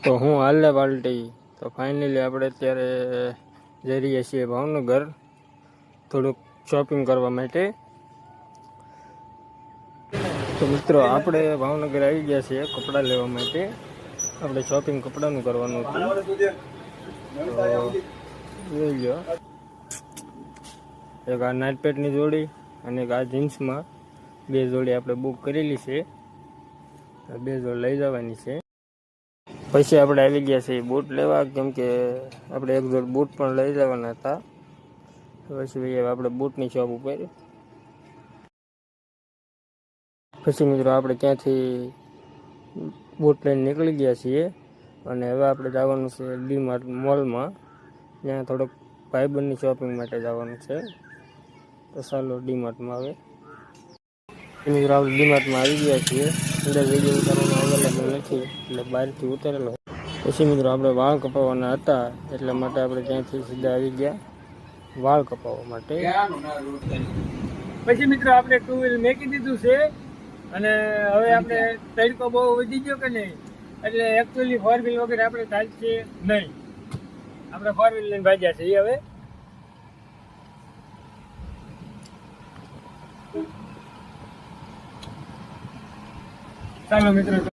તો હું હાલે પાલટી તો ફાઇનલી આપણે અત્યારે જઈ રહ્યા છીએ ભાવનગર થોડુંક શોપિંગ કરવા માટે. તો મિત્રો આપણે ભાવનગર આવી ગયા છીએ કપડાં લેવા માટે. આપણે શોપિંગ કપડાનું કરવાનું હતું. તો જોઈ લો, એક આ નાઇટ પેન્ટની જોડી અને એક આ જીન્સમાં 2 જોડી આપણે બુક કરેલી છે. 2 જોડી લઈ જવાની છે. પછી આપણે આવી ગયા છીએ બૂટ લેવા, કેમ કે આપણે 1 જોડ બૂટ પણ લઈ જવાના હતા. પછી આપણે બૂટની શોપ ઉપર. પછી મિત્રો આપણે ત્યાંથી બૂટ લઈને નીકળી ગયા છીએ અને હવે આપણે જવાનું છે ડી-માર્ટ મોલમાં. ત્યાં થોડોક ભાઈબંધની શોપિંગ માટે જવાનું છે. તો ચાલો ડી-માર્ટમાં આવે. મિત્રો આપણે ડી-માર્ટમાં આવી ગયા છીએ. અંદર વિડીયો ઉતારવાનો અવેલેબલ નથી એટલે બહારથી ઉતારેલો. પછી મિત્રો આપણે વાળ કપાવવાના હતા એટલા માટે આપણે ત્યાંથી સીધા આવી ગયા વાળ કપાવવા માટે. પછી મિત્રો આપણે 2 વ્હીલ મેકી દીધું છે અને હવે આપણે તડકો બહુ વધી ગયો કે નહીં, એટલે એકચ્યુઅલી 4 વ્હીલ વગર આપણે ચાલશે નહીં. આપણે 4 વ્હીલ લઈને ભાગ્યા છે હવે. ચાલો મિત્રો.